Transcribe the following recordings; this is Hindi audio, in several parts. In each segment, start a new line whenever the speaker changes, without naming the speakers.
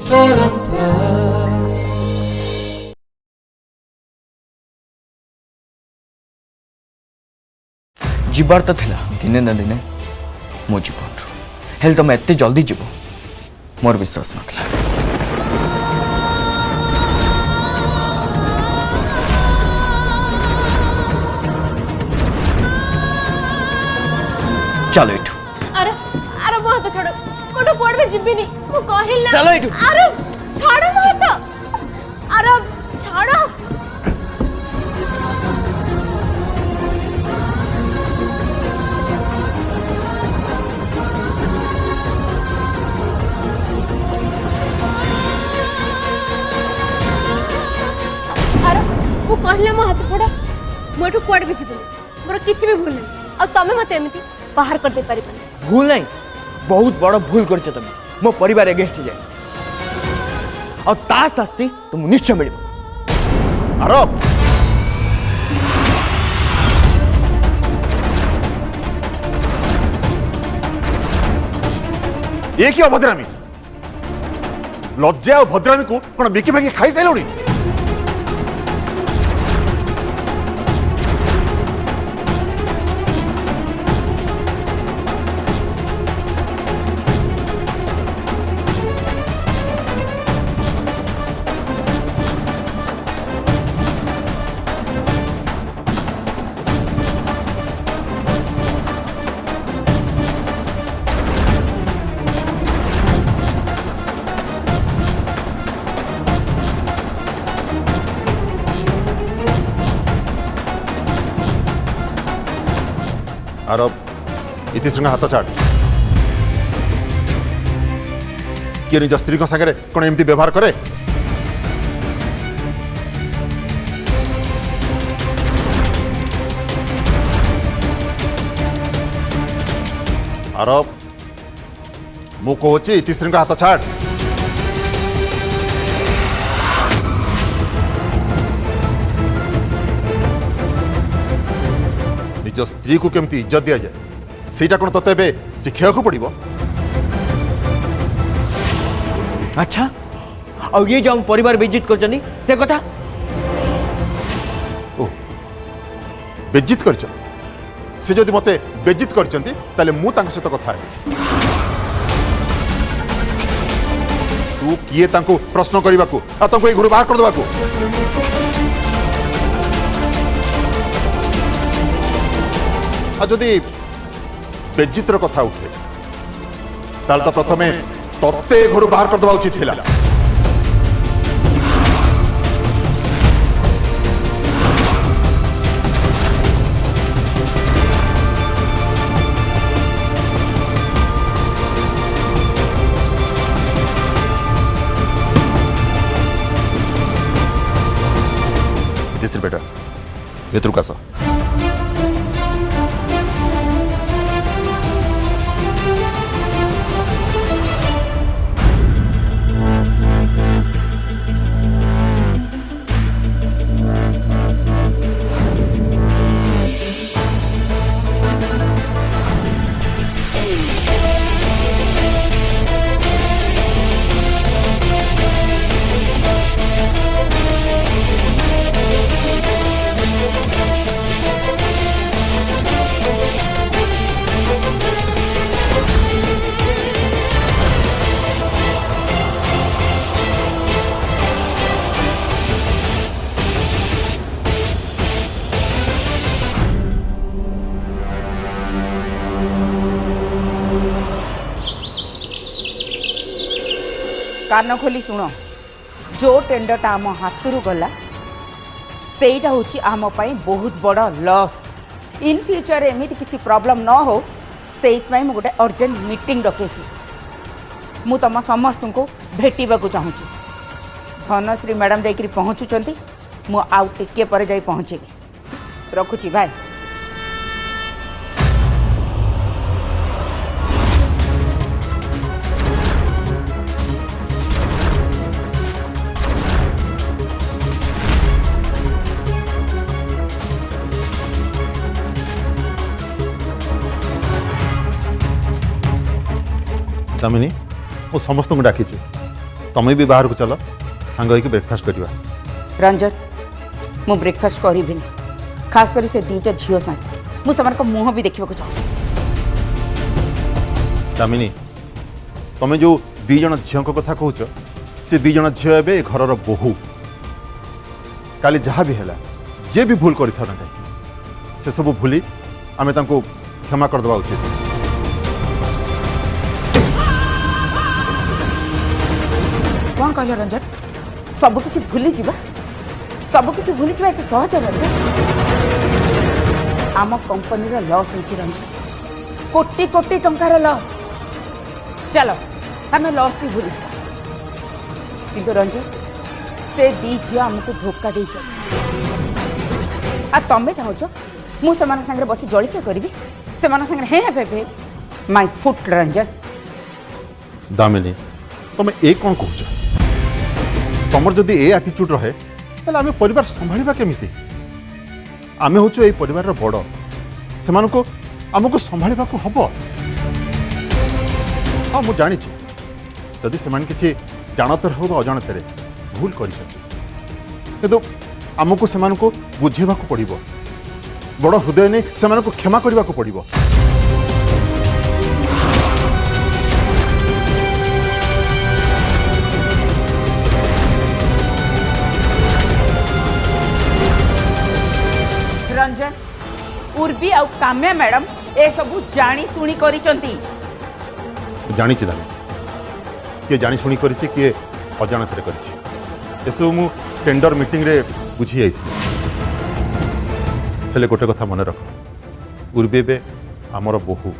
जीवार तो थिला दिने ना दिने मो जीवन हेल तुम एत जल्दी जीव मोर विश्वास नथिला। चलो इठू
अरे अरे मो हाथ छोड़ मोटो कोड में जिबिनी मो कहिल ना
चलो इठू
अरे छोड़ मो हाथ अरे छोड़ अरे मो कहिल मो हाथ छोड़ मोटो कोड में जिबिनी मोर किछि भी भूल नहीं आ तमे मते एमिति बाहर कर दे परिबनी
भूल नहीं बहुत बड़ भूल कर तुम मो परिवार एगेंस्ट जाए और ता शास्ति तुम निश्चय मिल।
आरोप ये कि अभद्रामी लज्जा और भद्रामी को कौन बिकी भागी खाई सारे आरोप इतिश्री हाथ छाड़ किए निज स्त्री सागर कौन एमती व्यवहार करे आरोप मु कहूँ इतिश्री हाथ छाड़ निज स्त्री को केमती इज्जत दि जाए सेटा कौन तते शिक्षा को पड़ो।
अच्छा और ये जो हम परिवार बेइज्जत कर से कथा
ओ बेइज्जत कर से जदि मते बेइज्जत कर मु सहित कथा है तू किए तांको प्रश्न करने को ये घर बाहर कर देवा जदि बेज्जितर कथा उठे ताल तो प्रथमे तत्ते घर बाहर कर देवा उचित थिला। बेटा ये तुरका सा
कान खोली शुण जो टेंडरटा आम हाथ गला सेटा हूँ आम बहुत बड़ लॉस इन फ्यूचर एमती किसी प्रॉब्लम न हो से गोटे अर्जेंट मीटिंग रखे मु तुम समस्त को भेटा चाहूँ धनश्री मैडम जाकि पहुँचुंट मु आउ टिके पर जाई पहुँचे रखुची भाई।
दामिनी मु समस्त को डाकी तुम्हें भी बाहर को चलो सांग होइके ब्रेकफास्ट करवा।
रंजन मु ब्रेकफास्ट करी खास कर से दीटा झील साथ मुझे मुह भी देखा चाहूँ।
दामिनी तुम्हें जो दी जन झील कथा कहूच से दी जन झील ए घर बोहू काली जहाँ भी है जे भी भूल कर से सब भूली आम क्षमा करदे उचित।
कौन कहल रंजन सबकि भूली जा सबकि भूली जा एत सहज रंजन आम कंपनी लॉस हो रंजन कोटी कोटी टंकार लॉस चलो आम लॉस भी भूली जा किंतु रंजन से दी झील आमको धोखा दे तमें चाहूच मुझे बस जलिया करी से hey my foot Ranjan.
Damini तुम ए कौन कह तुम जदि ए आटीट्यूड रहे ताले आम परिवार संभाळिबा केमिति आम हूँ ये परिवार बड़ से आमको संभाळिबा को हबो। हाँ मुझे जानी जदि से किसी जानतर हो अजाणत भूल कर आमको से बुझेबा को पड़िबो बड़ हृदय नहीं से क्षमा करने को पड़िबो।
रंजन उर्वी आ काम्या मैडम ए सबू जानी शुणी करी
जानी किए जानी शुणी करी किए अजाणत कर मु टेंडर मीटिंग रे बुझी जाइए। हेले गोटे कथा मन रख उर्वी बे आमर बोहू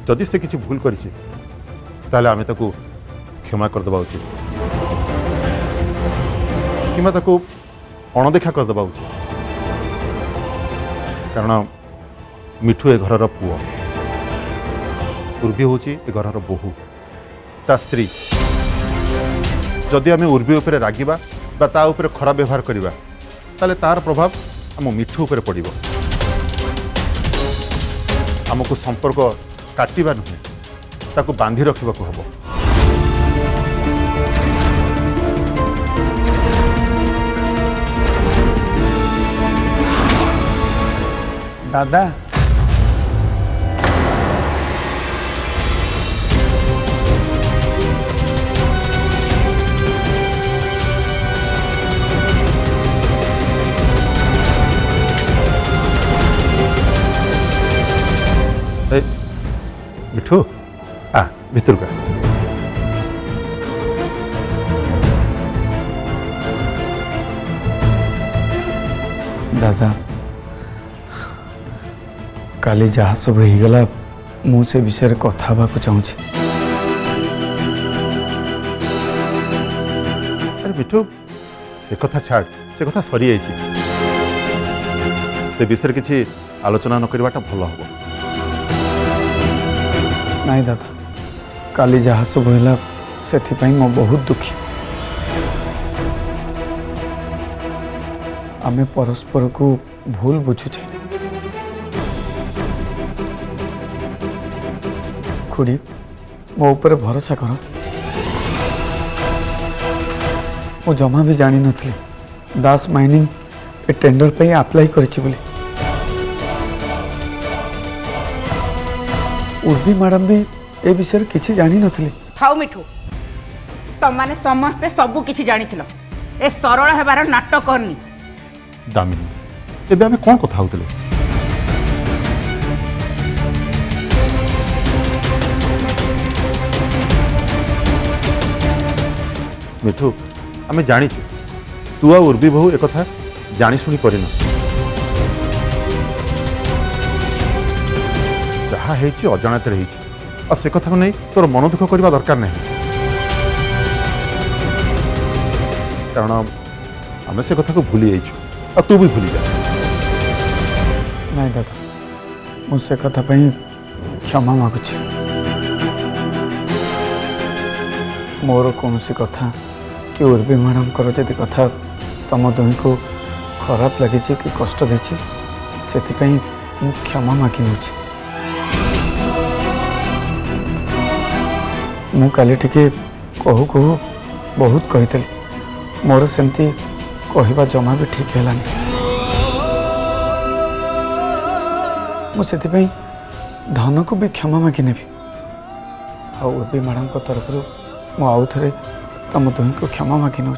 जदि से किसी भूल करें आम ताको क्षमा करदे उचित कि अणदेखा करदे उचित कारण मिठू ए घर पुओ उर्वी हूँ ए घर बोहू ता स्त्री जदि आम उर्वी उपर रागिबा बा ता उपर खराब व्यवहार करवा ताले तार प्रभाव आम मिठू उपर पड़िबो। आमको संपर्क काटिबा नुहे ताको बांधी रखिबा को हबो।
दादा
मिठू आ भितर का
दादा काली जहाँ सब होगला मु से विषय कथा चाहूँ।
अरे मिठू से कथा छाड़ से कथा सरी जाइए से विषय किसी आलोचना न करवाटा भल हम
नहीं दादा काली जहाँ सब होगा से मो बहुत दुखी आमे परस्पर को भूल बुझुचे खुड़ी मो ऊपर भरोसा कर मु जमा भी जानी नथली दास माइनिंग ए टेंडर पे अप्लाई करछि बोली उर्वी मैडम भी ए विषय किसी जानी नथली।
थाउ मिठू तुम माने समस्ते सबू किछि जानिथिलो ए सरल हेबार नाटक करनी।
दामिनी एबे आमे कोन कथा होतले मिठू आमे जानिछु तू आ उर्वी बहु एक कथा जानी सुनी करिन जहाँ हेछि अजाणत रहिछि आ से कथा को नहीं तोर मन दुख करबा दरकार नहीं कारण आमे से कथा को भूली जाइछु आ तू भी भूली जा।
नहीं दादा मुझसे कथा पई क्षमा मागुछि मोर कौन सी कथा कि उर्वी मैडम कर जदि कथा तुम दुही को खराब लगी कि कष्ट देछि से क्षमा मागी नौछि मु काली टिके कहू कहू बहुत कही मोर सेमती कहवा जमा भी ठीक है मुझे धन को भी क्षमा मागी नेबी आबी मैडम तरफ आउ थे तुम दुही को क्षमा मागी नौ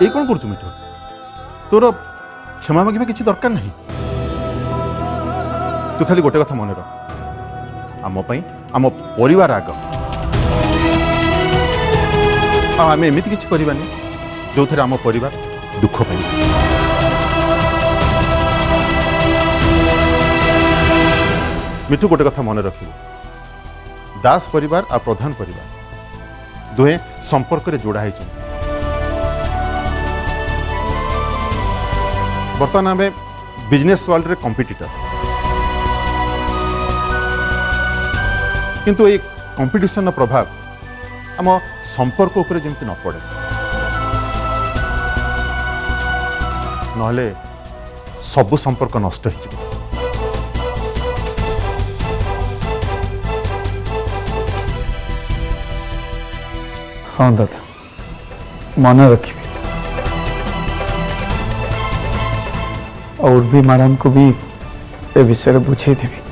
ये कौन कर मिठू तोर क्षमा मागे किसी दरकार नहीं तू खाली गोटे कथा मन रख आम आम परिवार आग आम एमती किसी करवानी जो थे आम परिवार दुख पाई मिठू गोटे कथा मन रख दास परिवार आ प्रधान परिवार दुहे संपर्क रे जोड़ा है बर्तमान आम बिजनेस वर्ल्ड रे कंपिटिटर किंतु ये कंपिटिशन प्रभाव आम संपर्क उपरे जमती न पड़े नहले सबु संपर्क नष्ट हो
हाँ दादा मन रखी और भी मैडम को भी ए विषय बुझे देवी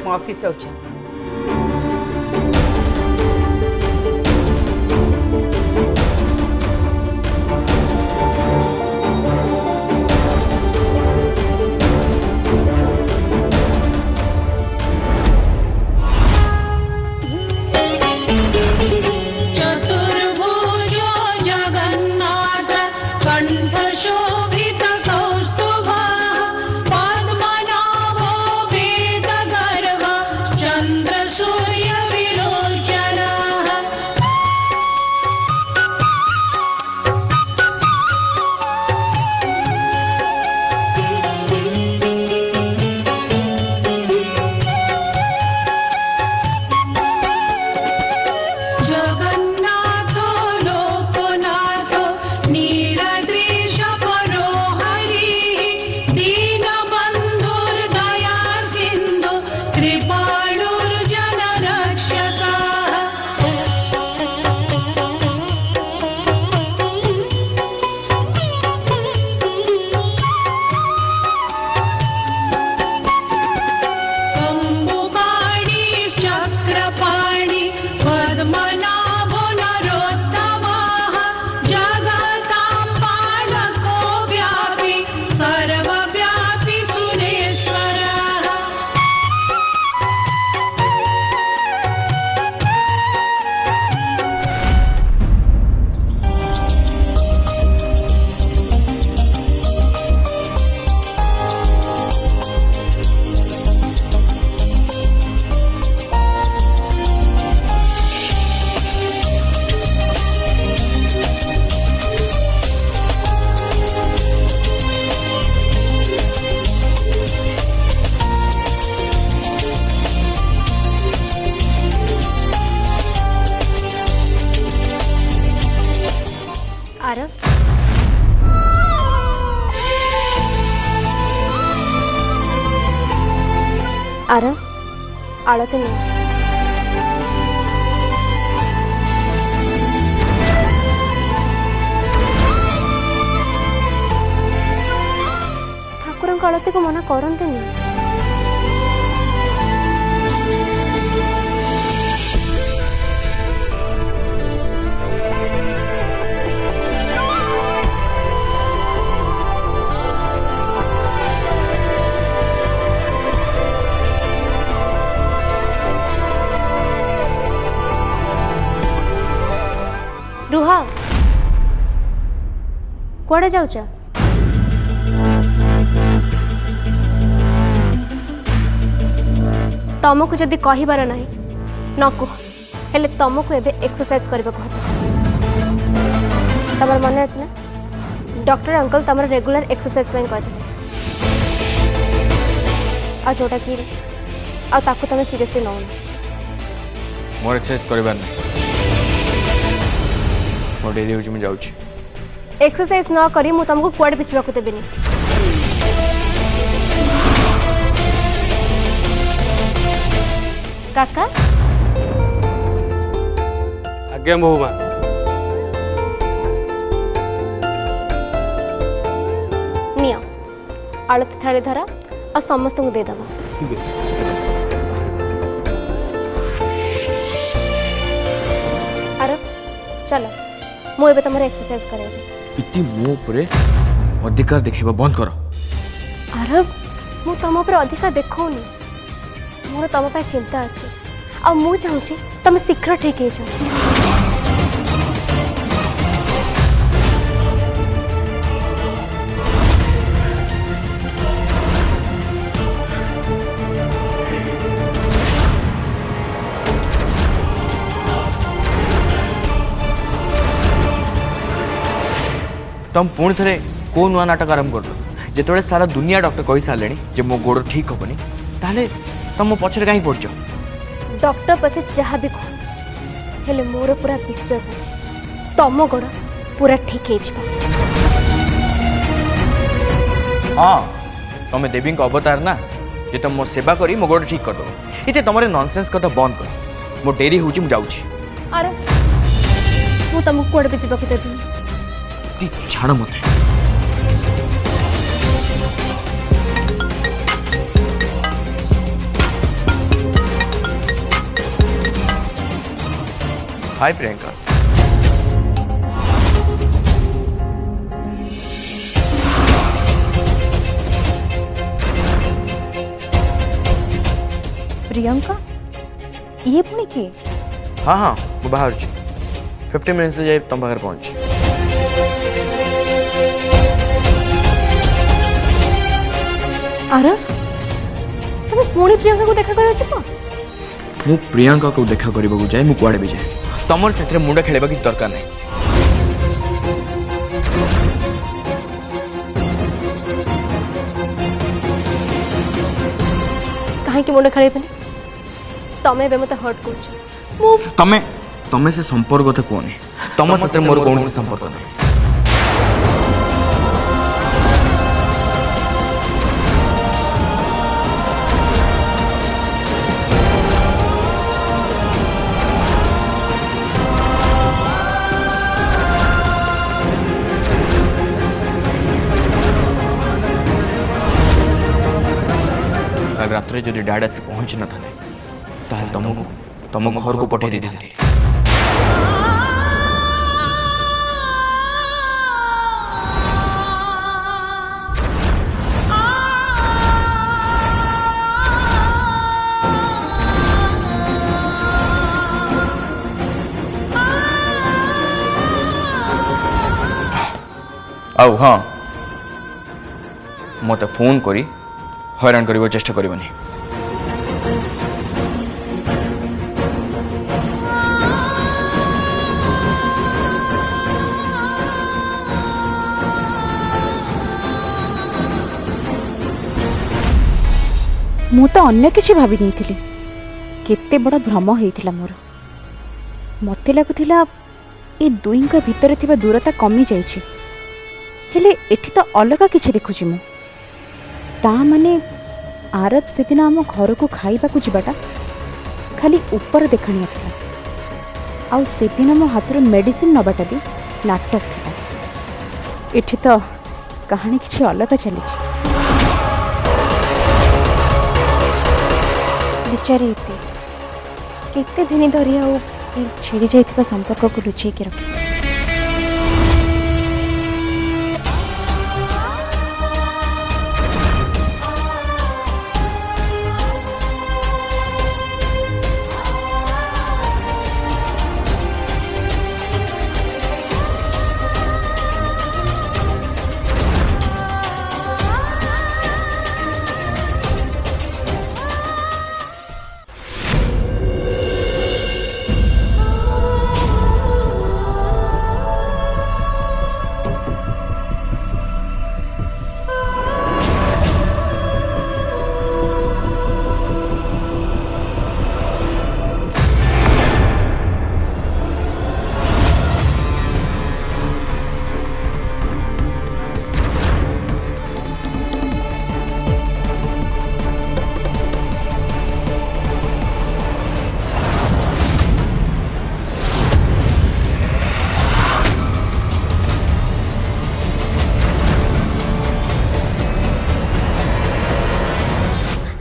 ऑफिस जाऊँ
आरव आळती नहीं ठाकुर आळती को मना करते नहीं रुहा कुआड़े जाऊचा तुमको जदि कहबार ना न कह हेले तुमको एबे एक्सरसाइज करबा को तमर मन अछि ना डॉक्टर अंकल तमर रेगुलर एक्सरसाइज पे कहते आ जोटा कि आ ताको तमे सीरियसली न
मोर एक्सरसाइज करबार नहीं मोर डेरी हो मैं जाऊँ
एक्सरसाइज न करी मु तुमको कुआडे पिछवा को देबेनी काका
आज्ञा बहुमा
नियो आलती थाली धरा और समस्त को दे दबा
ठीक है
अरे चलो मु एबे तमर एक्सरसाइज करेबी
इति मो उपरे अधिकार देखेबा बंद करो
अरे मु तुम ऊपर अधिका देखौनी मोर तुम पे चिंता अच्छी आ मु चाहूँ तुम शीघ्र ठीक हो जाओ
तुम पुणी थे को नुआ नाटक आरंभ कर जो सारा दुनिया डॉक्टर कही सारे जे मो गोड़ ठीक हेनी ताले तुम मो पछरे कहीं पड़छ
डॉक्टर पचे जहाँ भी कहते हेले मोर पूरा विश्वास अच्छे तुम गोड़ पूरा ठीक हो
हाँ तुम्हें देवी अवतार ना जे तुम मो सेवा करी मो गोड़ ठीक कर दो ये तुम नॉनसेंस कथा बंद कर मो डेरी हो जाऊँ
अरे मु तुमको कुआडे भी जावाक देबी
छाड़ मत हाय प्रियंका
प्रियंका ये पुणी किए
हाँ हाँ वो बाहर 50 मिनट से जाए तुम बाहर पहुंच
अरे तुम पुणी प्रियंका को देखा कर छिको
मु प्रियंका को देखा करबा जाए मु कुआडे भी जाए तमर से मुंडा खेलबा की दरकार नहीं
कहीं कि मुंडा खेले तमें एबे मते हर्ट करछ मु
तमें से संपर्क कथा कोनी तम से मोर कौन से संपर्क नहीं कल रात जो डैड आसी पहुंच न था तुम घर को पठे दी थी आउ हाँ मत फोन करी हैरान कर चेष्टा करनी
मु तो अन्य किसी भाभी नहीं केते बड़ा भ्रम होइथिला मोर मते लागुथिला ए दुईंका भितर थिबा दूरता कमी जाइछि हेले एठी तो अलगा किछि देखुछि मु ता माने आरब से दिन आम घर को खाइबा को जिबाटा खाली ऊपर देखाणिया थिला आउ से दिन मो हाथर मेडिसिन नबाटा भी नाटक थिला एठी तो कहानी किछि अलगा चलिछि विचारे केते दिन धरी आ छेड़ी जाइथिबा संपर्क को लुचि के रखी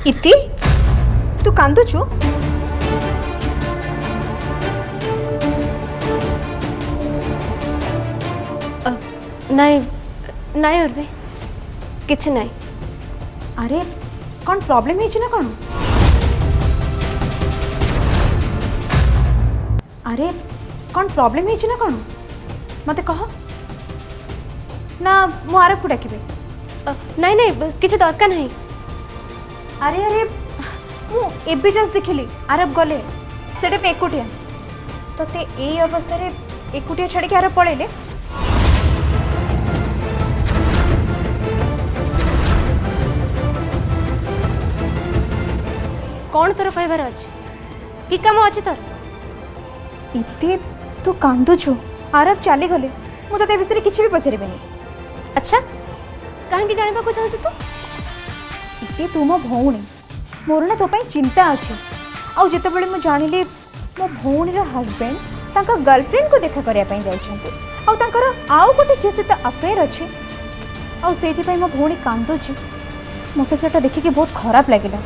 इति तू कांदुचु
ନାଇଁ ନାଇଁ ଉର୍ବି କିଛି ନାଇଁ।
अरे कौन प्रॉब्लम है ना कौन अरे कौन प्रॉब्लम है ना कौन मते कह ना मु आरब को डाकिबे
ନାଇଁ ନାଇଁ କିଛି ଦରକାର ନାହିଁ।
अरे अरे मु एबे जस्ट देखिली आरब गले सेटे पे एकुटिया तते ए अवस्था रे एकुटिया छाड़ी के आरब पळेले
कौन तोर कहबार अछि कि काम अछि तोर?
इति तू कांदुछु आरब चली गले मु तते विषय किछि भी पछरिबेनी।
अच्छा काहे जानिबा को चाहछु तू?
इति तू मो भौणी मोर ना तो पई चिंता अछि आ जेते बेले मु जानिली मो भौणी रो हस्बैंड ताका गर्लफ्रेंड को देखा करिया पई जाई छंते आ ताकर आउ गोटे जे से अफेयर अछि आ सेति पई मो भौणी कांदुछि मते सेटा देखि के बहुत खराब लागिला।